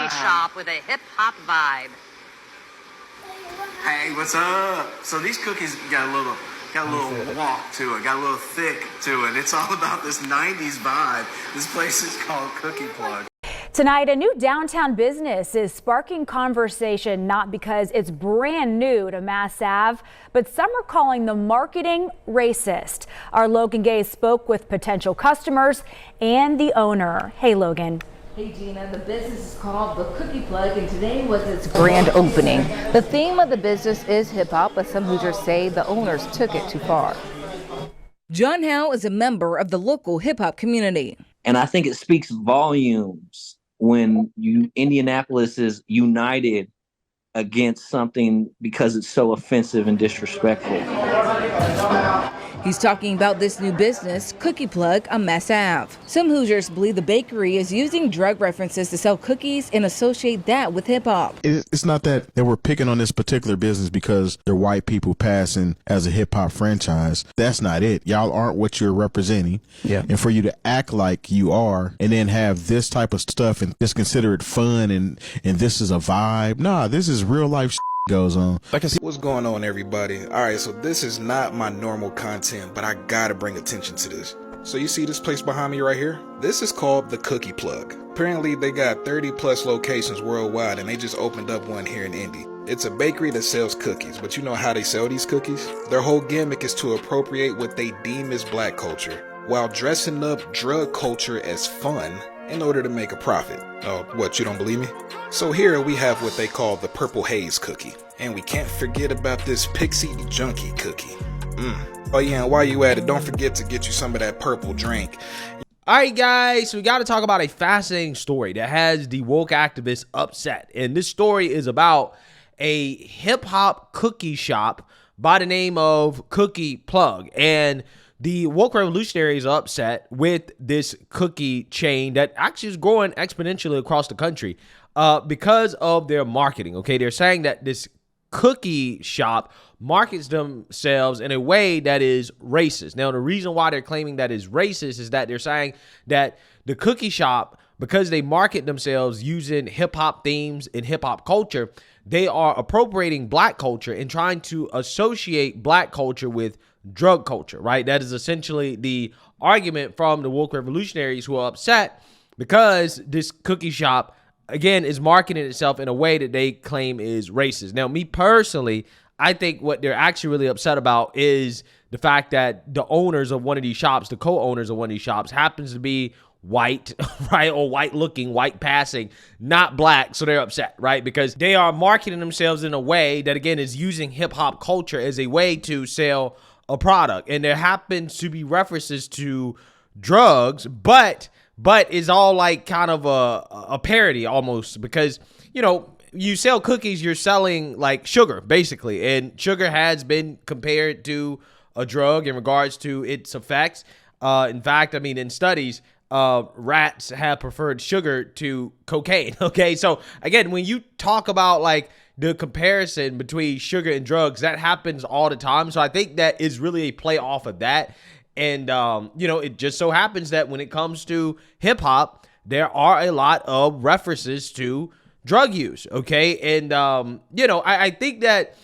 cookie shop with a hip-hop vibe. Hey, what's up? So these cookies got a little walk to it, got a little thick to it. It's all about this 90s vibe. This place is called Cookie Plug. Tonight, a new downtown business is sparking conversation, not because it's brand new to Mass Ave, but some are calling the marketing racist. Our Logan Gay spoke with potential customers and the owner. Hey, Logan. Hey Gina, the business is called The Cookie Plug, and today was its grand opening. The theme of the business is hip-hop, but some Hoosiers say the owners took it too far. John Howe is a member of the local hip-hop community. And I think it speaks volumes when Indianapolis is united against something because it's so offensive and disrespectful. He's talking about this new business, Cookie Plug, on Mass Ave. Some Hoosiers believe the bakery is using drug references to sell cookies and associate that with hip-hop. It's not that we're picking on this particular business because they're white people passing as a hip-hop franchise. That's not it. Y'all aren't what you're representing. Yeah. And for you to act like you are and then have this type of stuff and just consider it fun and this is a vibe. Nah, this is real life goes on. What's going on, everybody? All right, so this is not my normal content, but I gotta bring attention to this. So you see this place behind me right here? This is called the Cookie Plug. Apparently they got 30 plus locations worldwide, and they just opened up one here in Indy. It's a bakery that sells cookies, but you know how they sell these cookies? Their whole gimmick is to appropriate what they deem as black culture, while dressing up drug culture as fun in order to make a profit. Oh, what, you don't believe me? So here we have what they call the Purple Haze cookie. And we can't forget about this Pixie Junkie cookie. Oh yeah, and while you at it, don't forget to get you some of that purple drink. All right, guys, so we got to talk about a fascinating story that has the woke activists upset. And this story is about a hip-hop cookie shop by the name of Cookie Plug. And the woke revolutionaries are upset with this cookie chain that actually is growing exponentially across the country because of their marketing. Okay, they're saying that this cookie shop markets themselves in a way that is racist. Now, the reason why they're claiming that is racist is that they're saying that the cookie shop, because they market themselves using hip-hop themes and hip-hop culture, they are appropriating black culture and trying to associate black culture with drug culture, right? That is essentially the argument from the woke revolutionaries who are upset because this cookie shop, again, is marketing itself in a way that they claim is racist. Now, me personally, I think what they're actually really upset about is the fact that the owners of one of these shops, the co-owners of one of these shops, happens to be white, right? Or white looking, white passing, not black. So they're upset, right? Because they are marketing themselves in a way that, again, is using hip hop culture as a way to sell a product. And there happens to be references to drugs, but is all like kind of a parody almost, because, you know, you sell cookies, you're selling like sugar basically, and sugar has been compared to a drug in regards to its effects. In fact, I mean, in studies, rats have preferred sugar to cocaine. Okay, so again, when you talk about like the comparison between sugar and drugs, that happens all the time. So I think that is really a play off of that. And, you know, it just so happens that when it comes to hip hop, there are a lot of references to drug use. Okay. And, you know, I think that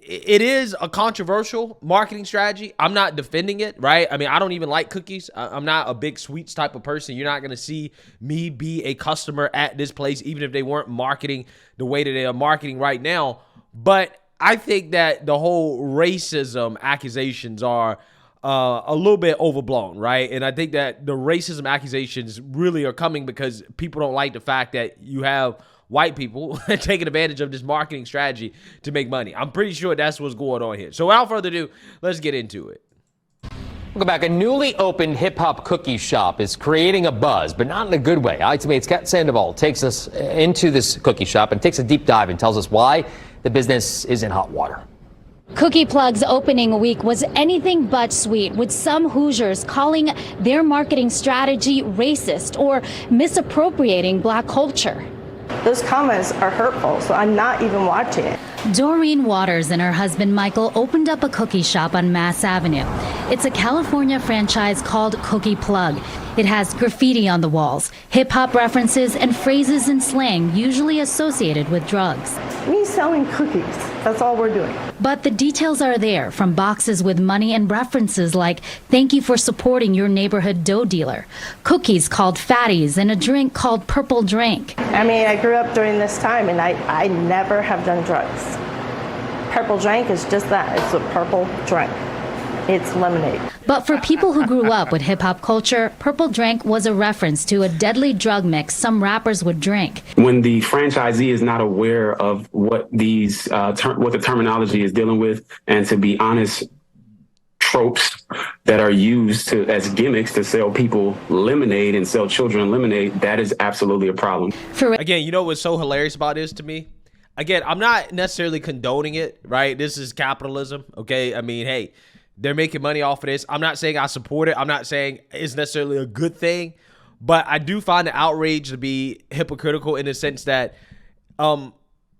it is a controversial marketing strategy. I'm not defending it, right? I mean, I don't even like cookies. I'm not a big sweets type of person. You're not going to see me be a customer at this place, even if they weren't marketing the way that they are marketing right now. But I think that the whole racism accusations are a little bit overblown, right? And I think that the racism accusations really are coming because people don't like the fact that you have white people taking advantage of this marketing strategy to make money. I'm pretty sure that's what's going on here. So without further ado, let's get into it. Welcome back. A newly opened hip-hop cookie shop is creating a buzz, but not in a good way. ITV's Kat Sandoval takes us into this cookie shop and takes a deep dive and tells us why the business is in hot water. Cookie Plug's opening week was anything but sweet, with some Hoosiers calling their marketing strategy racist or misappropriating black culture. Those comments are hurtful, so I'm not even watching it. Doreen Waters and her husband Michael opened up a cookie shop on Mass Avenue. It's a California franchise called Cookie Plug. It has graffiti on the walls, hip-hop references, and phrases and slang usually associated with drugs. Me selling cookies, that's all we're doing. But the details are there, from boxes with money and references like, "Thank you for supporting your neighborhood dough dealer," cookies called Fatties, and a drink called Purple Drink. I mean, I grew up during this time, and I never have done drugs. Purple Drink is just that, it's a purple drink. It's lemonade. But for people who grew up with hip-hop culture, Purple Drink was a reference to a deadly drug mix some rappers would drink. When the franchisee is not aware of what these what the terminology is dealing with, and to be honest, tropes that are used as gimmicks to sell people lemonade and sell children lemonade, that is absolutely a problem. Again, you know what's so hilarious about this to me? Again, I'm not necessarily condoning it, right? This is capitalism, okay? I mean, hey, they're making money off of this. I'm not saying I support it. I'm not saying it's necessarily a good thing, but I do find the outrage to be hypocritical in the sense that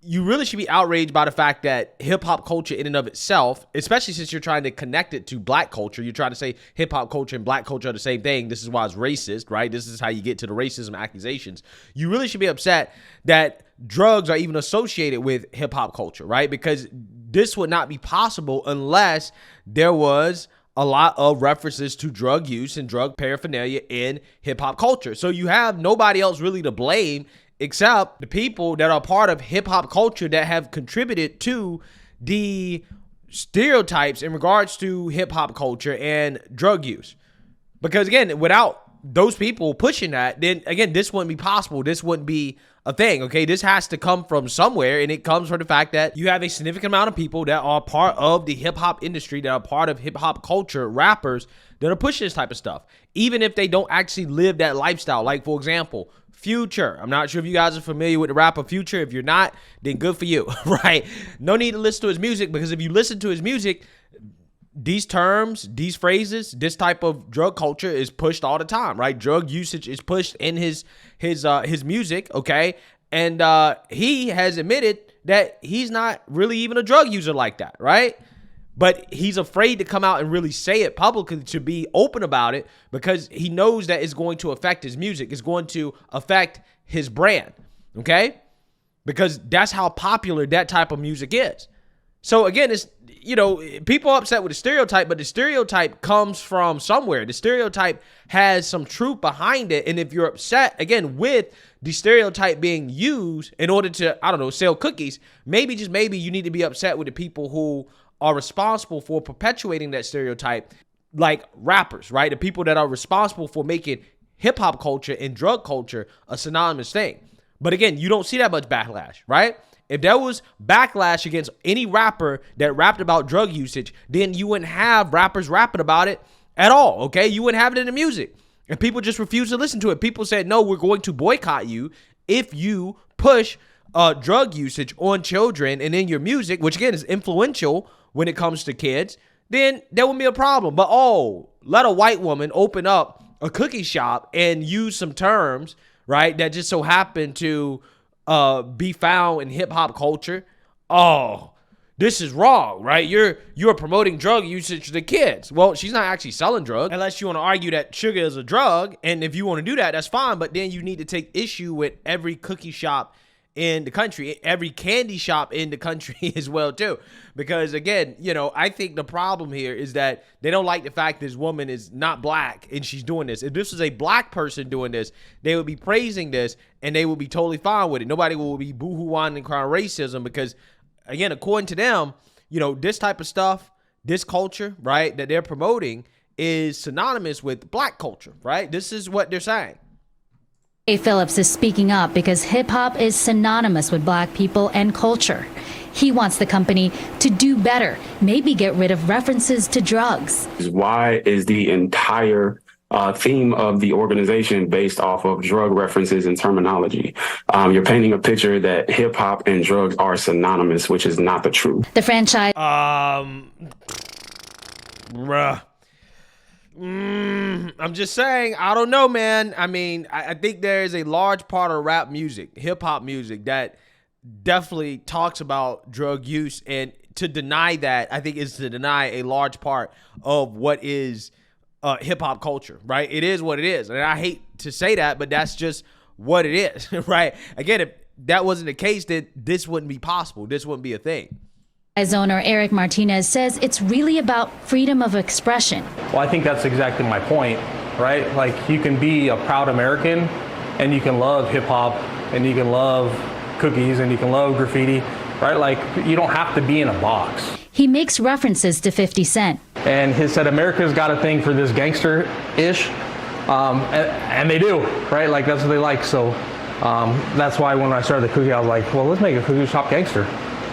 you really should be outraged by the fact that hip-hop culture in and of itself, especially since you're trying to connect it to black culture, you're trying to say hip-hop culture and black culture are the same thing. This is why it's racist, right? This is how you get to the racism accusations. You really should be upset that drugs are even associated with hip-hop culture, right? Because this would not be possible unless there was a lot of references to drug use and drug paraphernalia in hip-hop culture. So you have nobody else really to blame except the people that are part of hip-hop culture that have contributed to the stereotypes in regards to hip-hop culture and drug use. Because again, without those people pushing that, then again, this wouldn't be possible. This wouldn't be a thing, okay? This has to come from somewhere, and it comes from the fact that you have a significant amount of people that are part of the hip-hop industry, that are part of hip-hop culture, rappers, that are pushing this type of stuff, even if they don't actually live that lifestyle. Like, for example, Future. I'm not sure if you guys are familiar with the rapper Future. If you're not, then good for you, right? No need to listen to his music, because if you listen to his music, these terms, these phrases, this type of drug culture is pushed all the time, right? Drug usage is pushed in his music, okay? And he has admitted that he's not really even a drug user like that, right? But he's afraid to come out and really say it publicly, to be open about it, because he knows that it's going to affect his music. It's going to affect his brand, okay? Because that's how popular that type of music is. So again, it's, you know, people are upset with the stereotype, but the stereotype comes from somewhere. The stereotype has some truth behind it. And if you're upset, again, with the stereotype being used in order to, I don't know, sell cookies, maybe, just maybe, you need to be upset with the people who are responsible for perpetuating that stereotype, like rappers, right? The people that are responsible for making hip-hop culture and drug culture a synonymous thing. But again, you don't see that much backlash, right? If there was backlash against any rapper that rapped about drug usage, then you wouldn't have rappers rapping about it at all, okay? You wouldn't have it in the music. And people just refused to listen to it. People said, no, we're going to boycott you if you push drug usage on children and in your music, which again is influential when it comes to kids, then there wouldn't be a problem. But let a white woman open up a cookie shop and use some terms, right, that just so happen to be found in hip hop culture. Oh, this is wrong, right? You're promoting drug usage to kids. Well, she's not actually selling drugs, unless you want to argue that sugar is a drug. And if you want to do that, that's fine. But then you need to take issue with every cookie shop in the country, every candy shop in the country as well too. Because again, you know, I think the problem here is that they don't like the fact this woman is not black and she's doing this. If this was a black person doing this, they would be praising this and they would be totally fine with it. Nobody will be boo-hoo-whining and crying racism, because again, according to them, you know, this type of stuff, this culture, right, that they're promoting is synonymous with black culture, right? This is what they're saying. A. Phillips is speaking up because hip-hop is synonymous with black people and culture. He wants the company to do better, maybe get rid of references to drugs. Why is the entire theme of the organization based off of drug references and terminology? You're painting a picture that hip hop and drugs are synonymous, which is not the truth. The franchise. I'm just saying, I don't know, man. I mean, I think there is a large part of rap music, hip hop music, that definitely talks about drug use, and to deny that, I think, is to deny a large part of what is hip hop culture, right? It is what it is. And I hate to say that, but that's just what it is, right? Again, if that wasn't the case, then this wouldn't be possible. This wouldn't be a thing. As owner Eric Martinez says, it's really about freedom of expression. Well, I think that's exactly my point, right? Like, you can be a proud American and you can love hip hop and you can love cookies and you can love graffiti, right? Like, you don't have to be in a box. He makes references to 50 Cent. And he said, America's got a thing for this gangster-ish, and they do, right? Like, that's what they like. So that's why when I started the cookie, I was like, well, let's make a cookie shop gangster.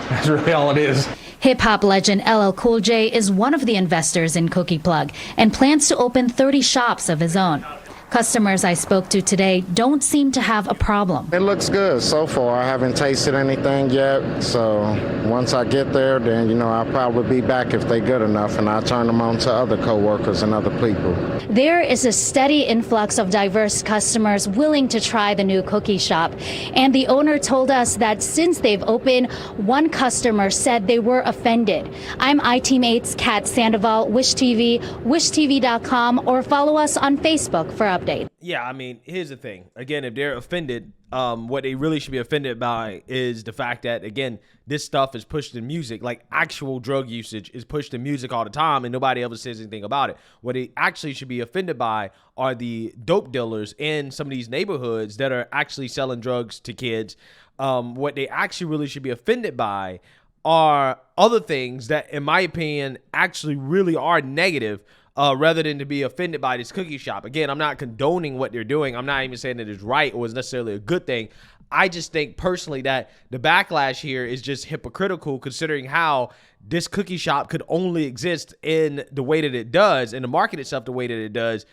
That's really all it is. Hip-hop legend LL Cool J is one of the investors in Cookie Plug and plans to open 30 shops of his own. Customers I spoke to today don't seem to have a problem. It looks good so far. I haven't tasted anything yet, so once I get there, then, you know, I'll probably be back if they're good enough, and I'll turn them on to other coworkers and other people. There is a steady influx of diverse customers willing to try the new cookie shop, and the owner told us that since they've opened, one customer said they were offended. I'm iTeammate's Kat Sandoval, Wish TV, wishtv.com, or follow us on Facebook for updates. Yeah, I mean, here's the thing. Again, if they're offended, what they really should be offended by is the fact that, again, this stuff is pushed in music. Like, actual drug usage is pushed in music all the time, and nobody ever says anything about it. What they actually should be offended by are the dope dealers in some of these neighborhoods that are actually selling drugs to kids. What they actually really should be offended by are other things that, in my opinion, actually really are negative, rather than to be offended by this cookie shop. Again, I'm not condoning what they're doing. I'm not even saying that it's right or it's necessarily a good thing. I just think personally that the backlash here is just hypocritical, considering how this cookie shop could only exist in the way that it does and to market itself the way that it does,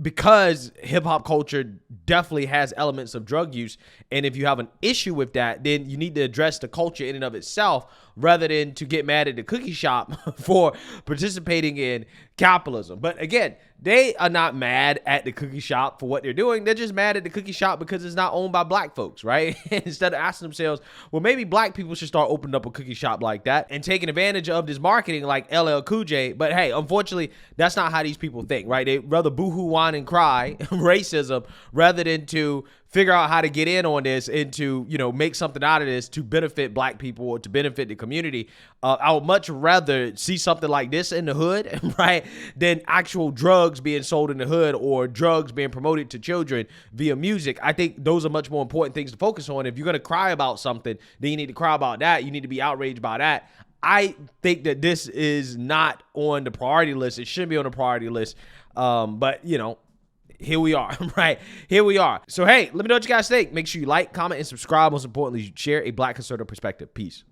because hip hop culture definitely has elements of drug use. And if you have an issue with that, then you need to address the culture in and of itself, rather than to get mad at the cookie shop for participating in capitalism. But again, they are not mad at the cookie shop for what they're doing. They're just mad at the cookie shop because it's not owned by black folks, right? Instead of asking themselves, well, maybe black people should start opening up a cookie shop like that and taking advantage of this marketing like LL Cool J. But hey, unfortunately, that's not how these people think, right? They rather boohoo, whine, and cry racism rather than to figure out how to get in on this and to, you know, make something out of this to benefit black people or to benefit the community. I would much rather see something like this in the hood, right, than actual drugs being sold in the hood or drugs being promoted to children via music. I think those are much more important things to focus on. If you're going to cry about something, then you need to cry about that. You need to be outraged by that. I think that this is not on the priority list. It shouldn't be on the priority list. But, you know, here we are, right? Here we are. So, hey, let me know what you guys think. Make sure you like, comment, and subscribe. Most importantly, share a Black conservative perspective. Peace.